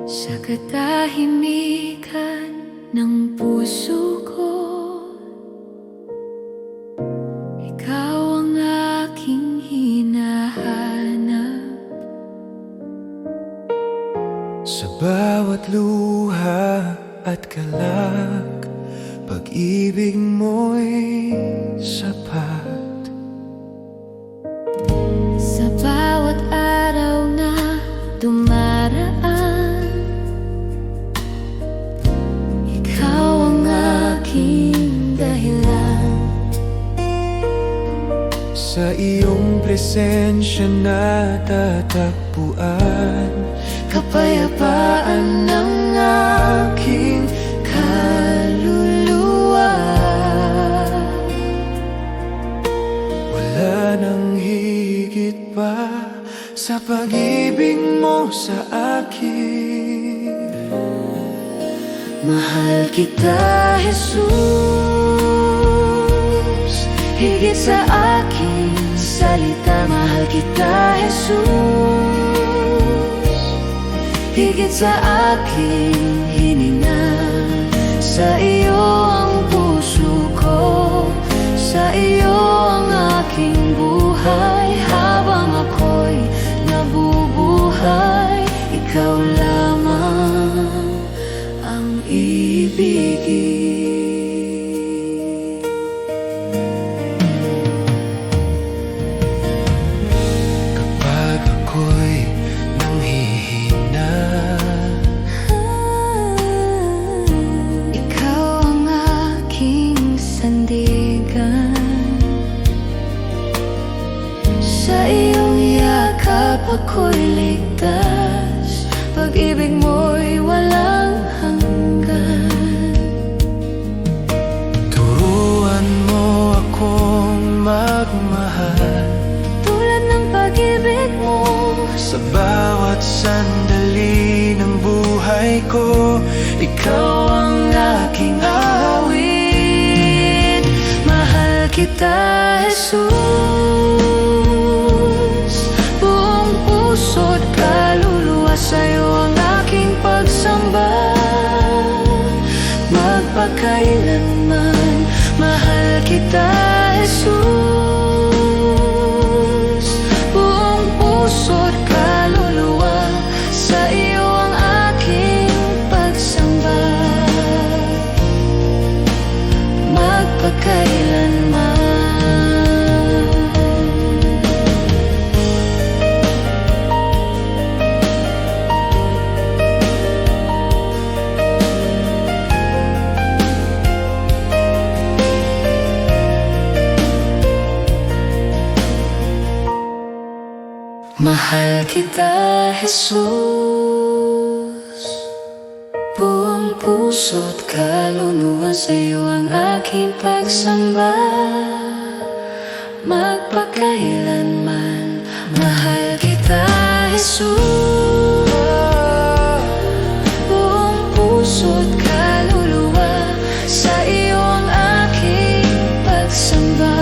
Sa katahimikan ng puso ko, ikaw ang aking hinahanap. Sa bawat luha at galak, pag-ibig mo'y sapat. Sa bawat araw na dumaraan, ikaw ang aking dahilan. Sa iyong presensya natatagpuan kapayapaan ng aking kaluluwa. Wala nang higit pa sa pag-ibig mo sa akin. Mahal kita, Jesus, higit sa aking salita. Mahal kita, Jesus, higit sa aking hininga. Sa iyo ang puso ko, sa iyo ang aking buhay. Habang ako'y nabubuhay, ikaw lamang ang ibigin. Kapag ako'y nanghihina, ikaw ang aking sandigan. Sa iyong yakap ako'y ligtas. Pag-ibig mo'y walang hanggan. turuan mo akong magmahal Tulad ng pag-ibig mo, sa bawat sandali ng buhay ko. Ikaw ang aking awit. mahal kita, Jesus, buong puso't kaluluwa. Sa'yo ang aking pagsamba, magpakailanman. Mahal kita, Jesus, buong puso't kaluluwa. Sa iyo ang aking pagsamba, magpakailanman. Mahal kita, Jesus, buong puso't kaluluwa. Sa'yo ang aking pagsamba, magpakailanman. Mahal kita, Jesus, buong puso't kaluluwa. Sa iyo ang aking pagsamba,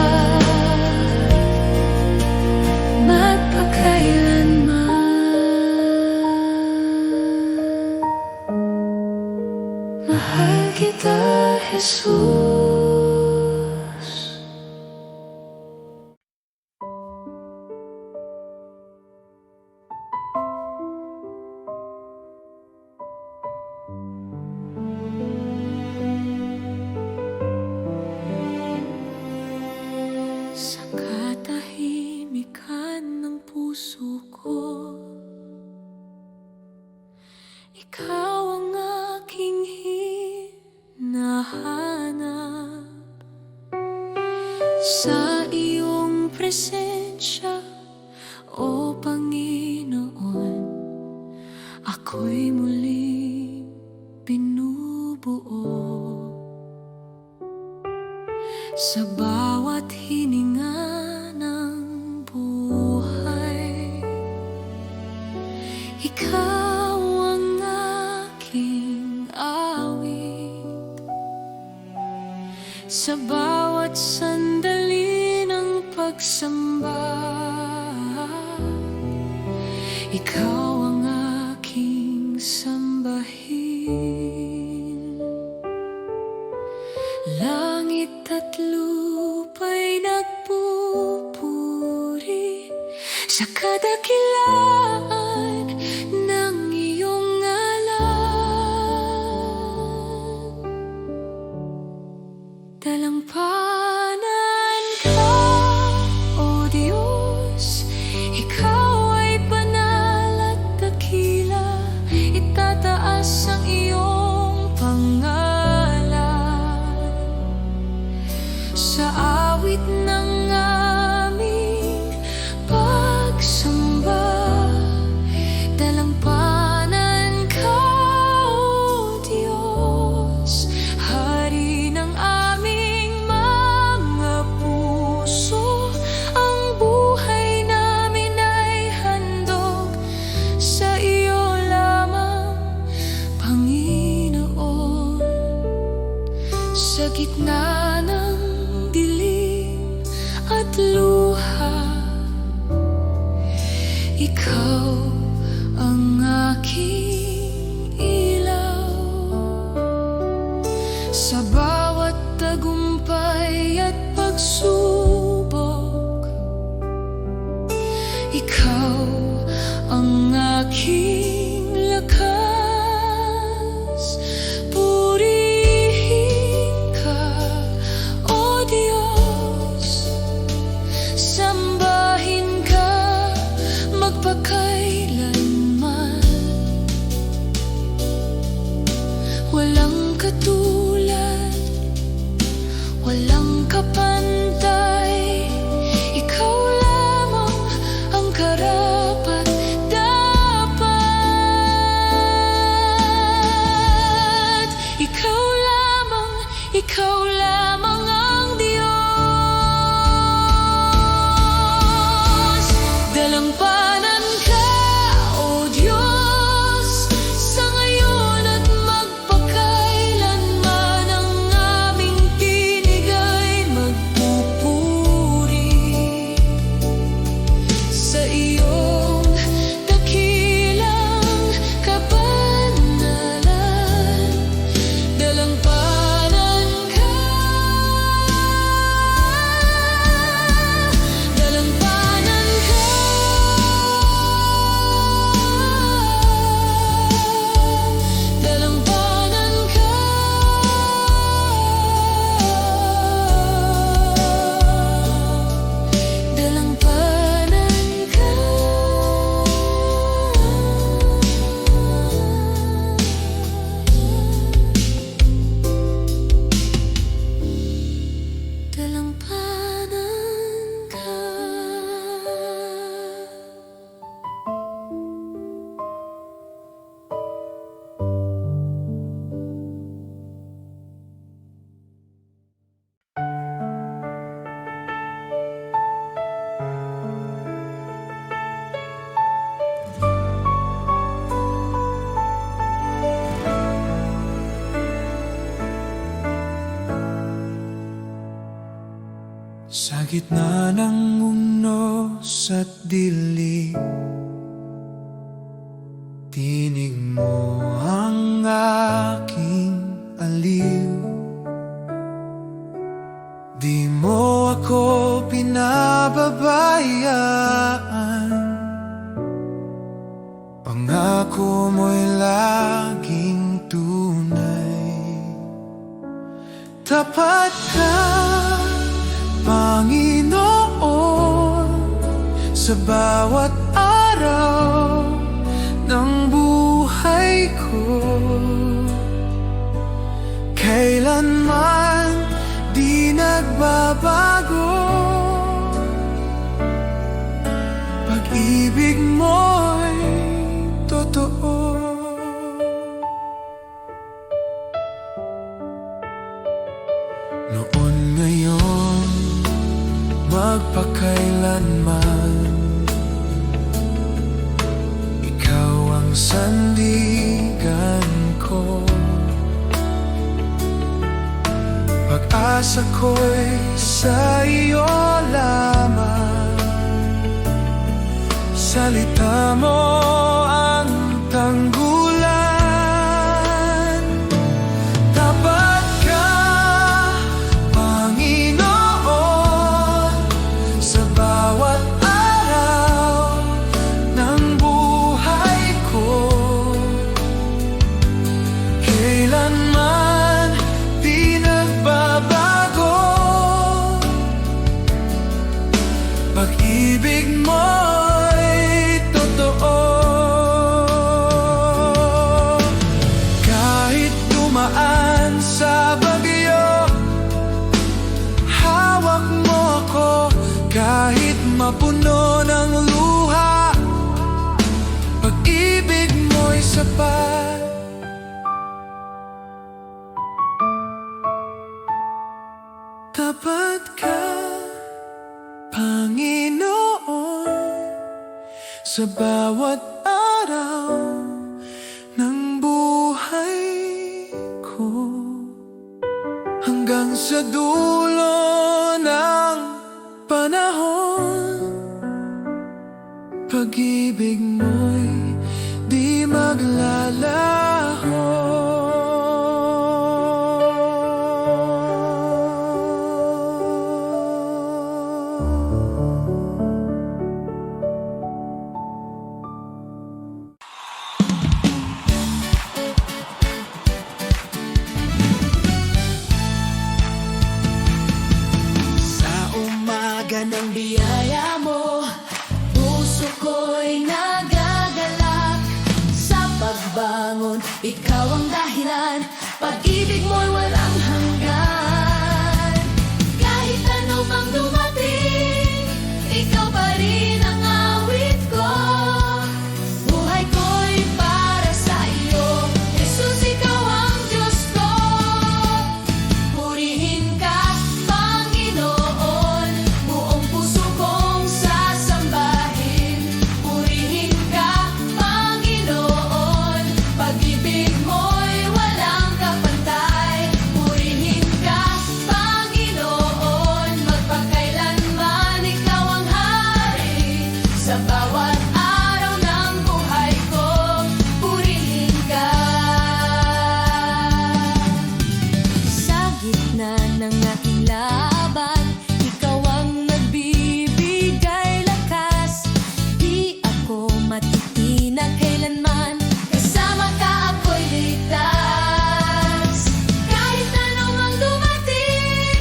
mahal kita, Jesus. Sa katahimikan ng puso ko, ikaw ang aking hinahanap. Sa iyong presensya, o Panginoon, ako'y muling binubuo. Sa bawat hininga ng buhay, ikaw ang aking awit. Sa bawat sandali ng pagsamba, ikaw ang aking samba. gitna ng dilim at luha, ikaw ang aking ilaw. Sa bawat tagumpay at pagsubok, ikaw ang aking lakas. Purihin ka, O Diyos, sambahin ka magpakailanman. Walang katulad, walang kapantay, ikaw lamang ang karapat dapat. Ikaw lamang ang Diyos. Dalampanan ka, O Diyos, sa ngayon at magpakailanman. Ang aming tinig ay magpupuri sa iyong dakilang kabanalan. Dalampanan ka, dalampanan ka, dalampanan ka, dalampanan ka. Dalampanan ka. Sa gitna ng unos at dilim, tinig mo ang aking aliw. Di mo ako pinababayaan, pangako mo'y laging tunay. Tapat ka, Panginoon, sa bawat araw ng buhay ko. Kailanman di nagbabago, pag-ibig mo'y totoo. Noon, ngayon, magpakailanman, ikaw ang sandigan ko. Pag-asa ko'y sa iyo lamang, salita mo ang tanggulan. Tapat ka, Panginoon, sa bawat araw ng buhay ko. Kailanman di nagbabago, pag-ibig mo'y totoo. Kahit dumaan sa bagyo, hawak mo ako. Kahit mapuno ng luha, pag-ibig mo'y sapat. Tapat ka, Panginoon, sa bawat araw ng buhay ko. Hanggang dulo ng panahon, pag-ibig mo'y di maglalaho. Ng biyaya mo, puso ko'y nagagalak. Sa pagbangon, ikaw ang dahilan, pag-ibig mo'y walang hanggan. Kahit ano mang dumating, ikaw pa rin ang awit ko. Buhay ko'y para sa iyo, Jesus, ikaw ang Diyos ko. Purihin ka, Panginoon, buong puso kong sasambahin. Purihin ka, Panginoon, pag-ibig mo'y walang kapantay. Purihin ka, Panginoon, magpakailanman ikaw ang hari. Sa bawat araw ng buhay ko, purihin ka. Sa gitna ng aking laban, ikaw ang nagbibigay lakas. Di ako matitinag kailanman, kasama ka ako'y ligtas. Kahit ano mang dumating,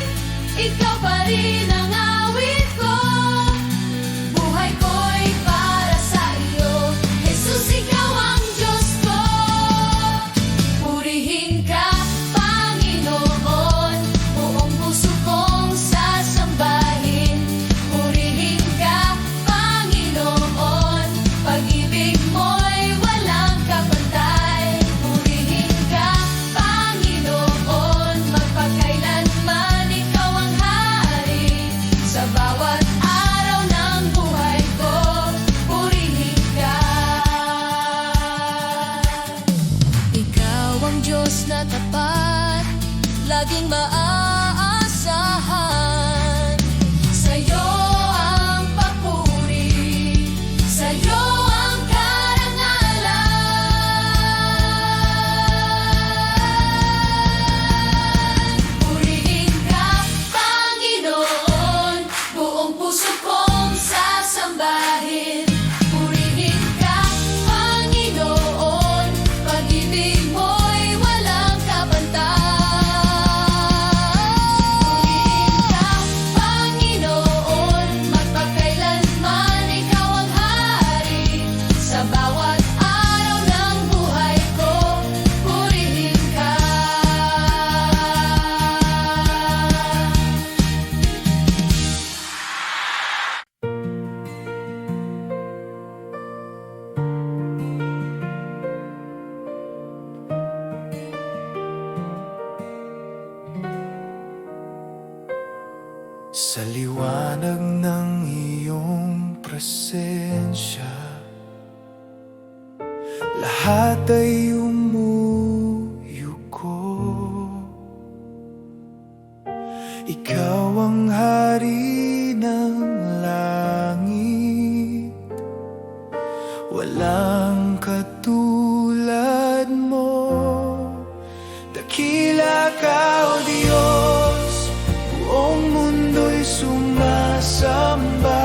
ikaw pa rin ang awit ko. Buhay ko'y para sa iyo, Jesus, ikaw ang Diyos ko. Purihin ka, Panginoon, buong puso kong sasambahin. Purihin ka, Panginoon, pag-ibig mo'y walang kapantay. Purihin ka, Panginoon, magpakailanman ikaw ang hari. Sa bawat araw ng buhay ko, purihin ka. Ikaw ang Diyos na tapat, laging maaasahan. Sa'yo ang papuri, sa'yo ang karangalan. Purihin ka, Panginoon, buong puso kong sasambahin. Purihin ka, Panginoon, pag-ibig mo'y walang kapantay. Purihin ka, Panginoon, magpakailanman ikaw ang hari. Sa bawat araw ng buhay ko, purihin ka. Sa liwanag ng iyong presensya, lahat ay umuyuko. Ikaw ang hari ng langit, walang katulad mo. Dakila ka, O Diyos, buong mundo'y sumasamba.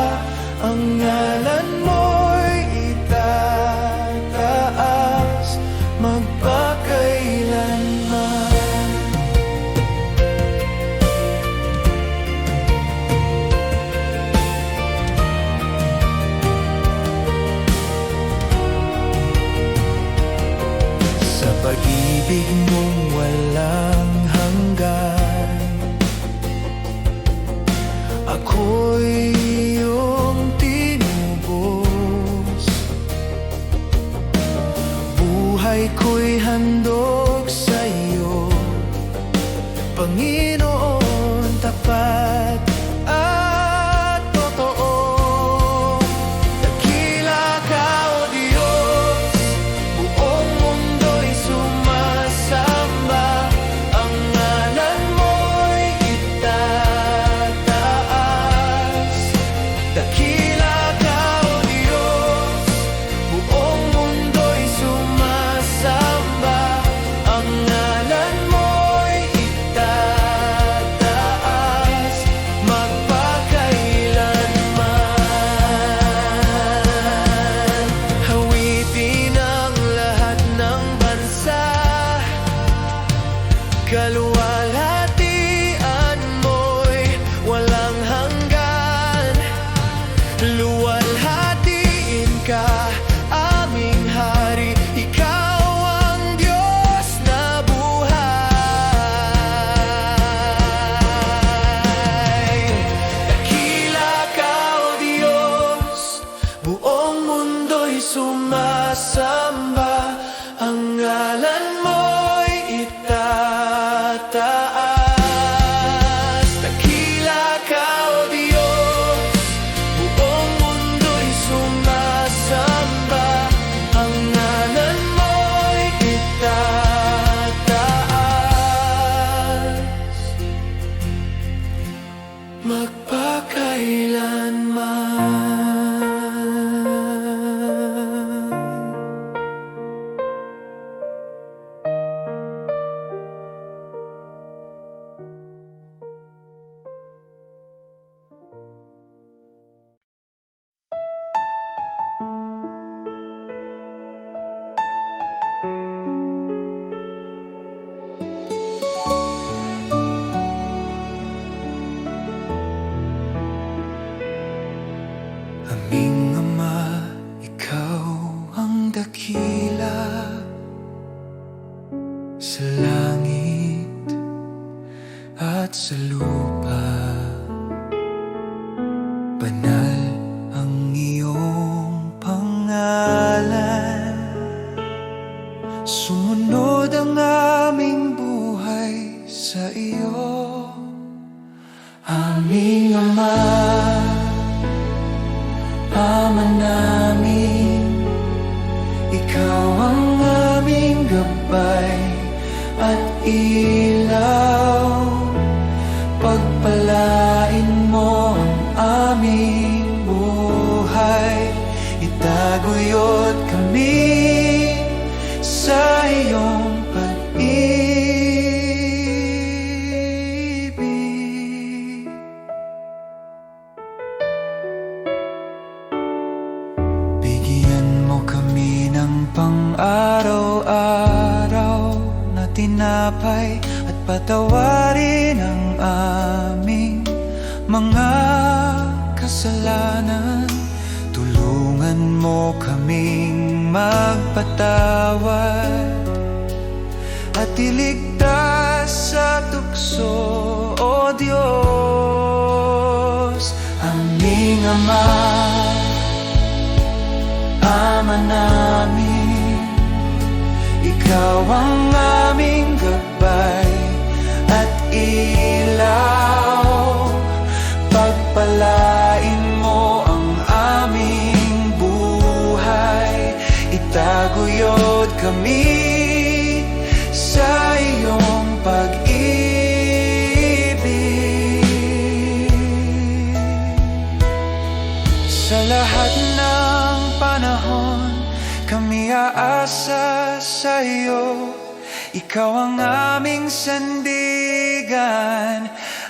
Ang ngalan mo'y itataas magpakailanman. Sa pag-ibig mong walang hanggan, ako'y iyong tinubos. Buhay ko'y handog sa iyo, Panginoon, tapat at totoo. Dakila ka, O Diyos, buong mundo'y sumasamba. Ang ngalan mo'y kaluwalhatian mo'y walang hanggan. Luwalhatiin ka, aming hari, ikaw ang Diyos na buhay. Dakila ka, O Diyos, buong mundo'y sumasamba, ang ngalan mo'y itataas. Dakila ka, O Diyos, buong mundo'y sumasamba, ang ngalan mo'y itataas. Magpakailanman. Aming Ama, ikaw ang dakila sa langit at sa lupa. Banal ang iyong pangalan, sumunod ang aming buhay sa iyo. Aming Ama, Ama namin, ikaw ang aming gabay at ilaw. Pagpalain mo ang aming buhay, itaguyod kami sa iyong pag-ibig. Bigyan mo kami ng pang-araw-araw na tinapay at patawarin ang aming mga kasalanan. Tulungan mo kaming magpatawad at iligtas sa tukso, O Diyos. Aming Ama, Ama namin, ikaw ang aming gabay at ilaw. Pagpalain mo ang aming buhay, itaguyod kami sa iyong pag-ibig. Sa lahat ng panahon, kami aasa sa iyo. Ikaw ang aming sandigan,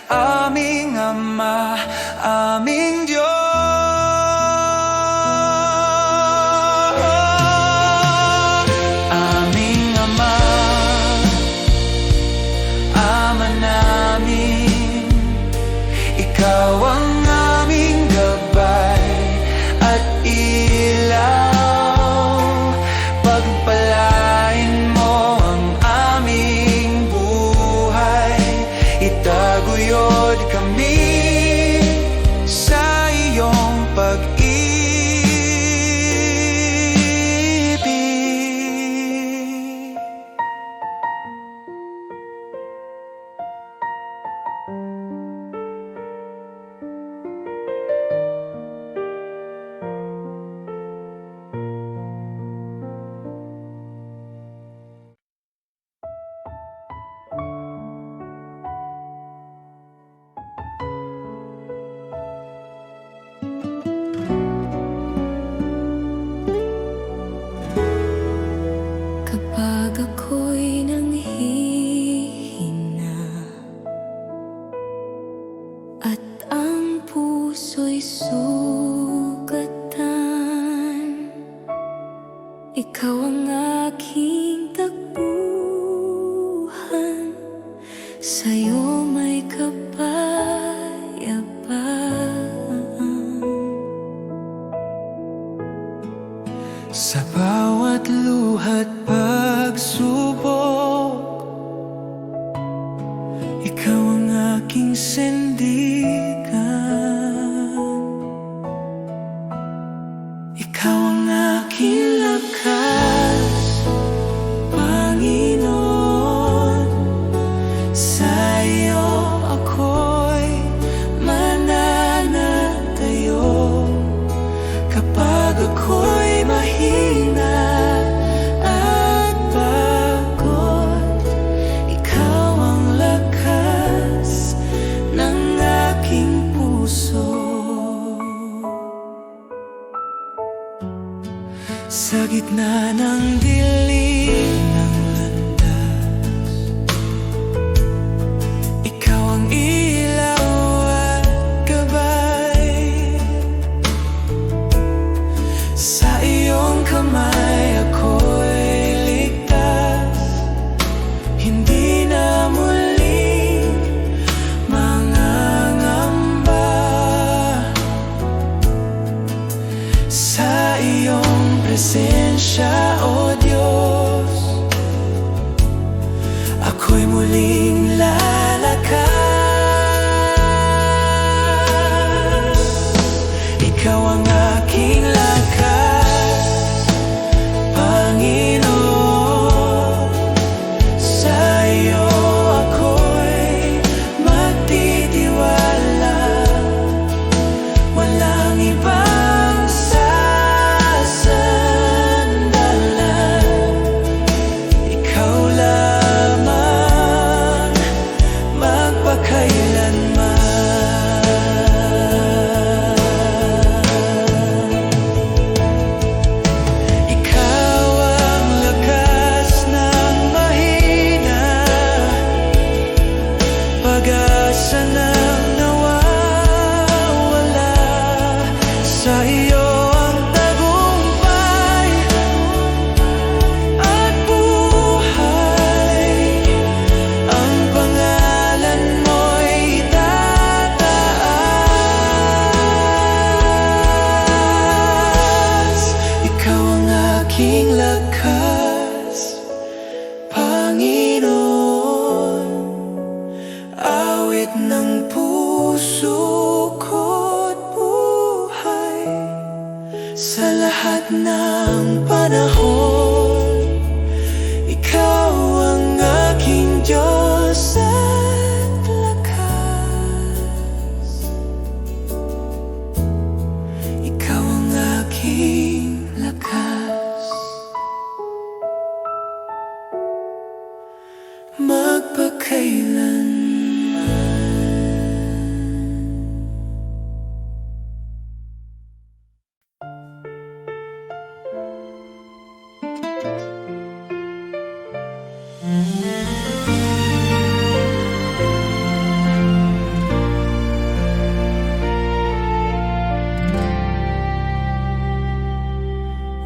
aming Ama, aming Diyos. Aming Ama, Ama namin, ikaw ang aming gabay at ilaw. Pagpalain mo ang aming buhay, itaguyod kami sa iyong pag-ibig. Kapag ako'y nanghihina at ang puso'y sugatan, ikaw ang aking takbuhan muling lalakas. Ikaw ang aking lakas, Panginoon. Sa iyo ako'y magtitiwala, walang ibang sasandalan. Ikaw lamang magpakailanman. Ikaw ang lakas ng mahina, pag-asa ng nawawala. Sa iyo ang tagumpay at buhay, ang pangalan mo'y tataas. Ikaw ang aking lakas, Panginoon. Awit ng puso ko't buhay, sa lahat ng panahon. Ikaw ang aking Diyos at lakas. Ikaw ang aking lakas, magpakailanman.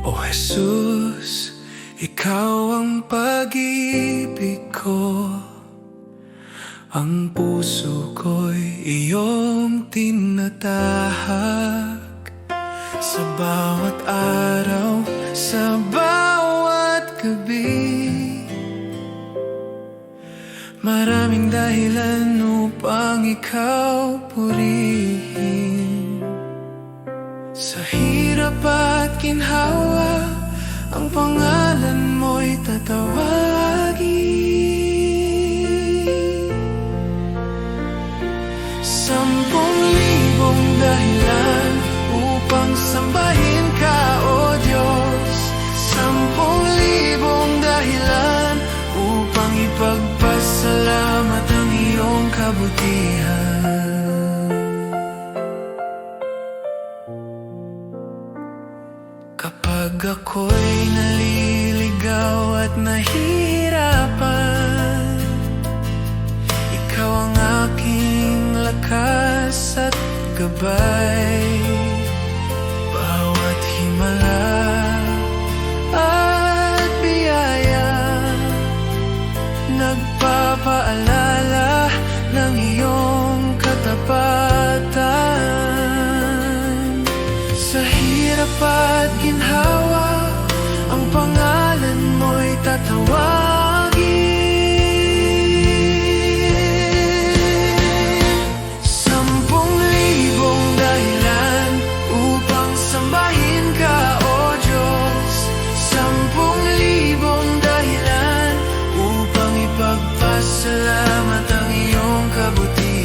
O Jesus, ikaw ang pag-ibig ko, ang puso ko'y iyong tinatahak. Sa bawat araw, sa bawat gabi, maraming dahilan upang ikaw purihin. Sa hirap at ginhawa, ang pangalan mo'y tatawagin. 10,000 dahilan upang sambahin ka, O Diyos. 10,000 dahilan upang ipagpasalamat ang iyong kabutihan. Kapag ako'y naliligaw at nahihirapan, ikaw ang aking lakas at gabay. Bawat himala at biyaya, nagpapaalala ng iyong katapatan. Sa hirap at ginhawa, ang pangalan mo'y tatawagin. 10,000 dahilan upang sambahin ka, O Diyos. 10,000 dahilan upang ipagpasalamat ang iyong kabutihan.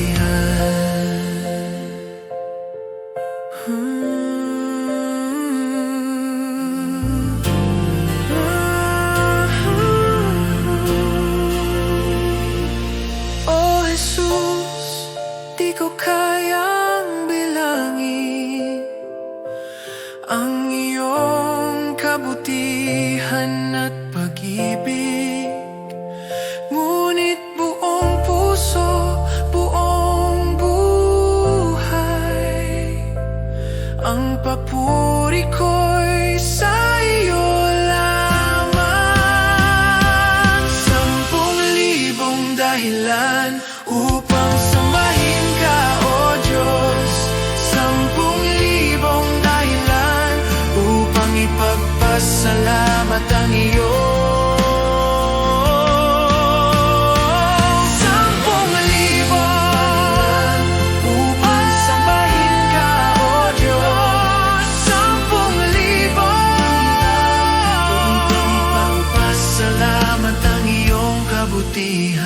kabutihan.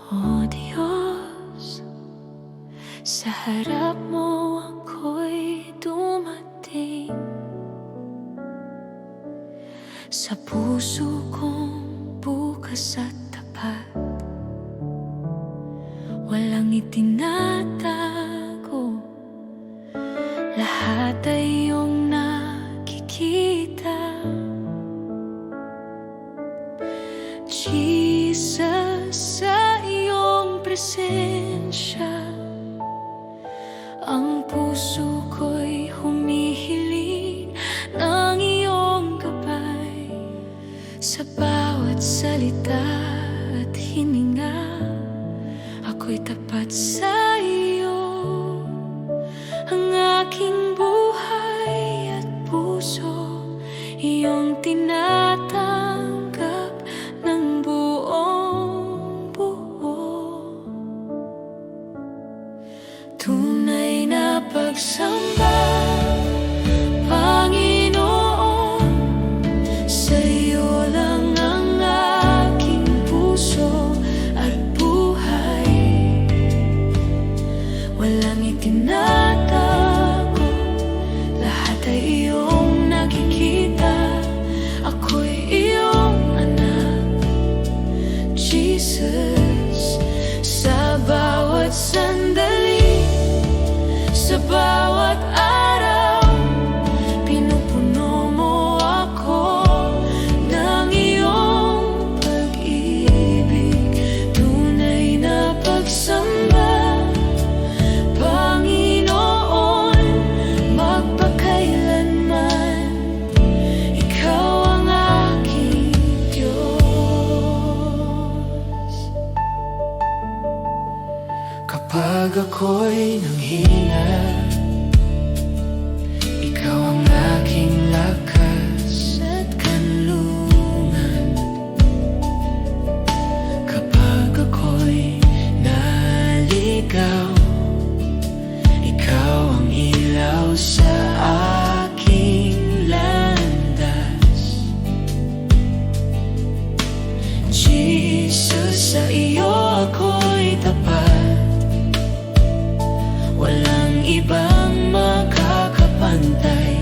O Diyos, sa harap mo ako'y dumating. Sa puso kong bukas at tapat, walang itinatago, lahat ay iyong nakikita. Jesus, sa iyong presensya, ang puso ko'y humihiling ng iyong gabay. Sa bawat salita at hininga, ako'y tapat sa iyo. Ang aking buhay at puso, iyong tinatanggap ng buong buo. Tunay na pagsamba, Panginoon, sa iyo lang ang aking puso at buhay. Walang itinatago, lahat ay iyong nakikita. Ako'y iyong anak, Jesus. Sa bawat sandali, sa bawat araw, pinupuno mo ako ng iyong pag-ibig. Tunay na pagsamba, Panginoon, magpakailanman, ikaw ang aking Diyos. Kapag ako'y nanghina, ikaw ang aking lakas at kanlungan. Kapag ako'y naligaw, ikaw ang ilaw sa aking landas. Jesus, sa iyo ako'y tapat, walang ibang makakapantay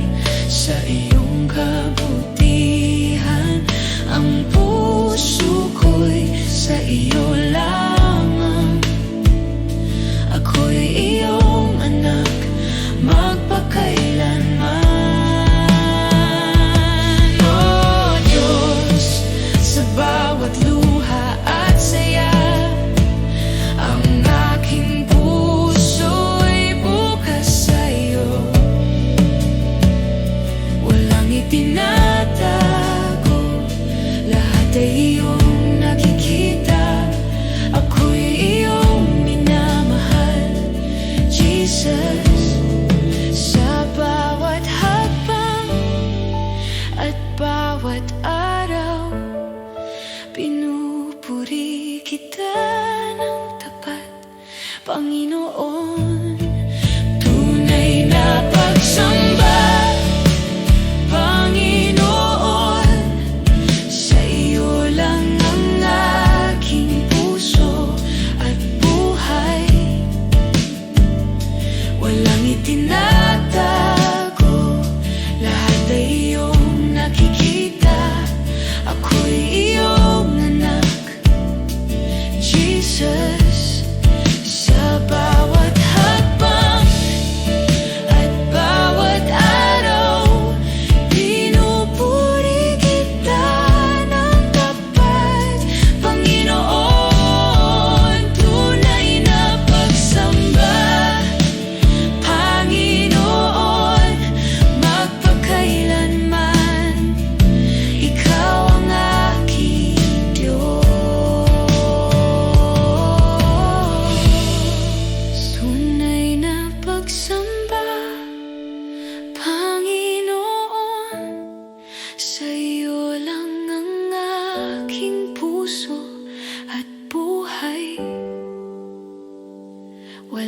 sa iyong kabutihan. Ang puso ko'y sa iyo lamang, ako'y iyong anak, magpakailanman. O Diyos, sa bawat luha at saya, ang aking puso'y bukas sa iyo. Walang itinatago, lahat ay iyong nakikita. Ako'y iyong minamahal, Jesus. Sa bawat hakbang at bawat araw, pinupuri kita ng tapat, Panginoon. Tunay na pagsamba, Panginoon, sa iyo lang ang aking puso at buhay. Walang itinatago, lahat ay iyong nakikita. Ako'y iyong anak, Jesus. Sa bawat hakbang at bawat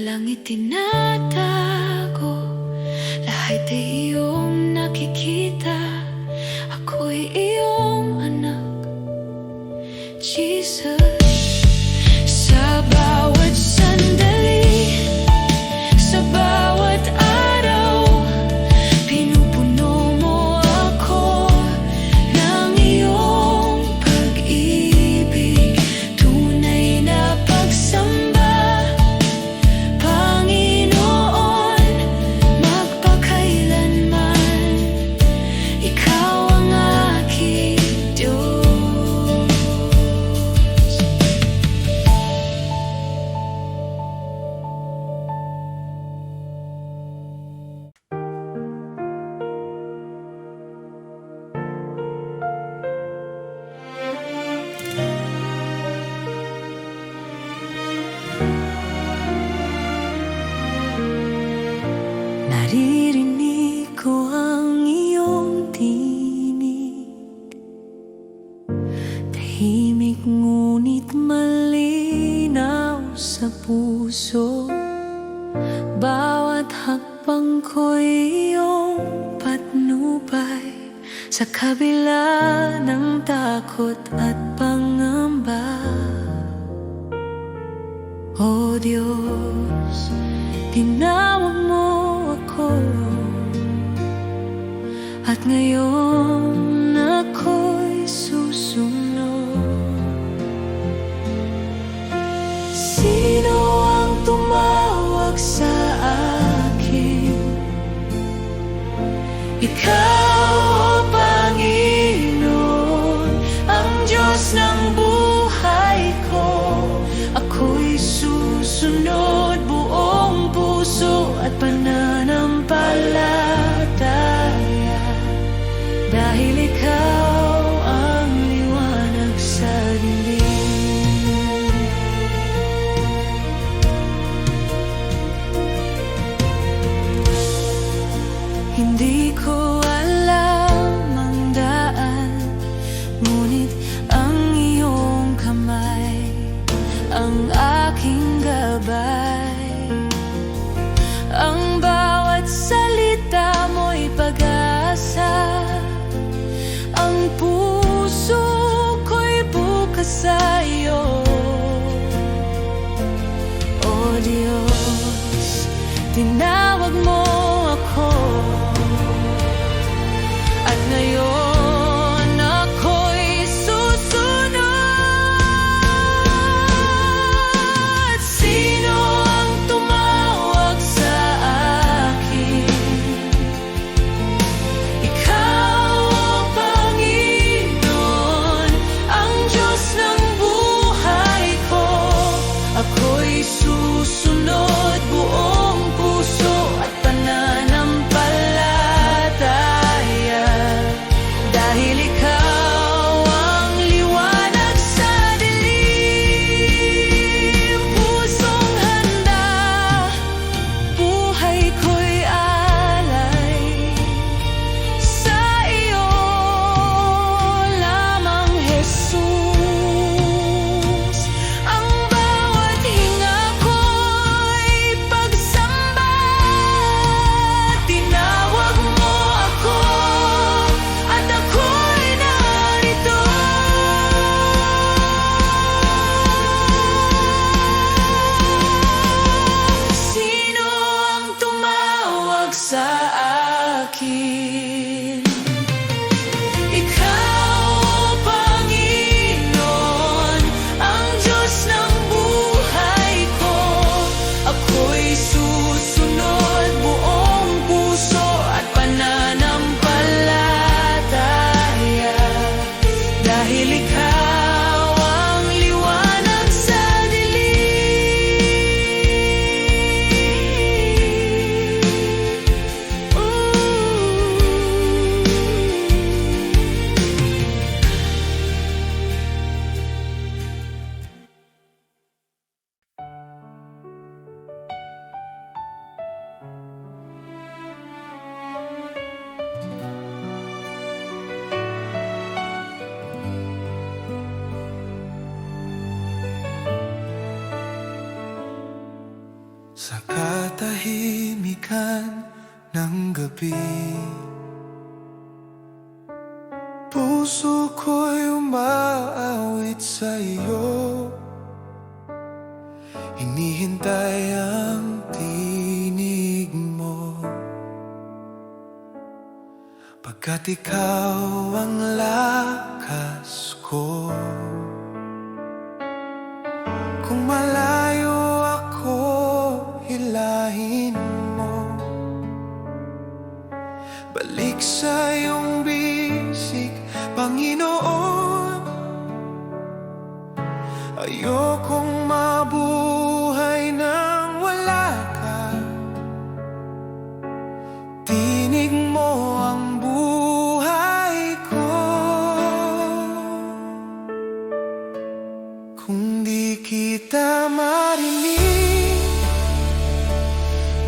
walang itinatago, lahat ay iyong nakikita. Ako'y iyong anak, Jesus. Sa bawat sandali, sa bawat araw, pinupuno mo ako ng iyong pag-ibig. Tunay na pagsamba, Panginoon, magpakailanman. Ikaw ang aking Diyos. Naririnig ko ang iyong tinig, tahimik ngunit malinaw sa puso. Bawat hakbang ko'y iyong patnubay, sa kabila ng takot at pangamba. O Diyos, tinawag mo ako, at ngayon ako'y susunod. Sino ang tumawag sa akin? Ikaw, O Panginoon, ang Diyos ng buhay ko. Ako'y susunod buong puso at pananampalataya, dahil ikaw ang liwanag sa dilim. Hindi ko alam ang daan, ngunit ang iyong kamay ang aking gabay. Ang bawat salita mo'y pag-asa, ang puso ko'y bukas sa iyo. O Diyos, tinawag mo ako, at ngayon ako'y susunod. Sino ang tumawag sa akin? Ikaw, O Panginoon, ang Diyos ng buhay ko. Ako'y susunod buong puso Sa katahimikan ng gabi, puso ko'y umaawit sa iyo. Hinihintay ang tinig mo, pagkat ikaw ang lakas ko. Kung malayo ako, hilahin mo, balik sa iyong bisig, Panginoon. Ayokong mabuhay nang wala ka. Tinig mo ang buhay ko. Kung di kita marinig,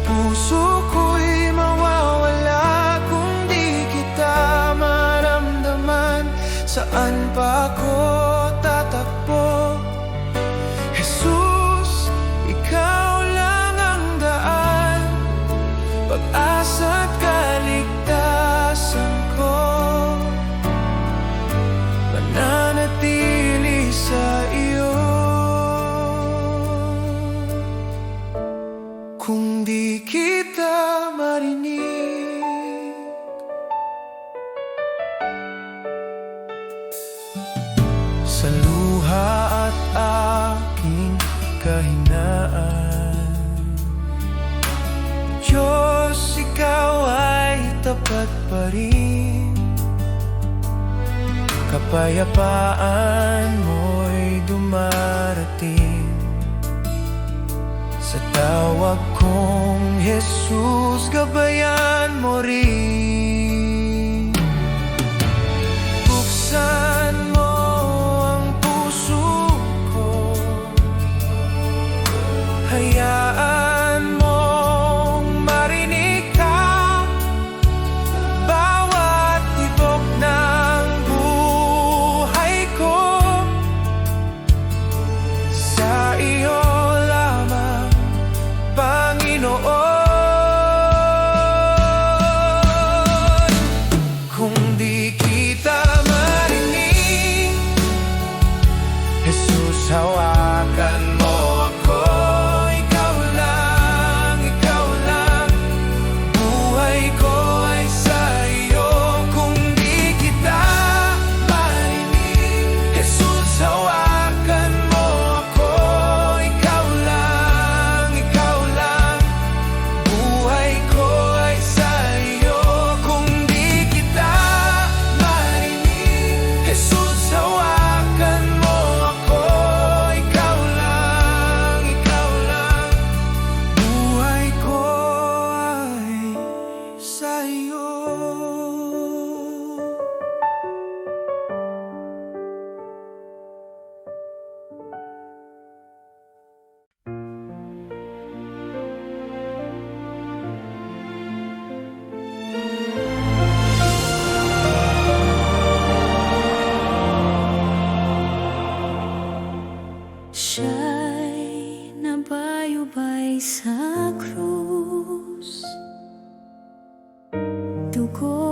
puso ko'y mawawala. Kung di kita maramdaman, saan pa ako tatakbo? Jesus, ikaw lang ang daan, pag-asa't kaligtasan ko. Mananatili sa iyo. Kung di kita marinig, sa luha at aking kahinaan, Diyos, ikaw ay tapat pa rin. Kapayapaan mo'y dumarating sa tawag kong Jesus, gabayan mo rin. Buksan mo ang puso ko, hayaan mong marinig ka, bawat tibok ng buhay ko. Sa iyo lamang, Panginoon. Kung di kita marinig, Jesus, hawakan mo ako. Ikaw lang, buhay ko ay sa iyo. Kung di kita marinig, Jesus, hawakan mo ako. Ikaw lang, buhay ko ay sa iyo. Kung di kita marinig, Jesus, hawakan mo ako. Ikaw lang, buhay ko ay sa iyo. Siya'y nabayubay sa krus, dugo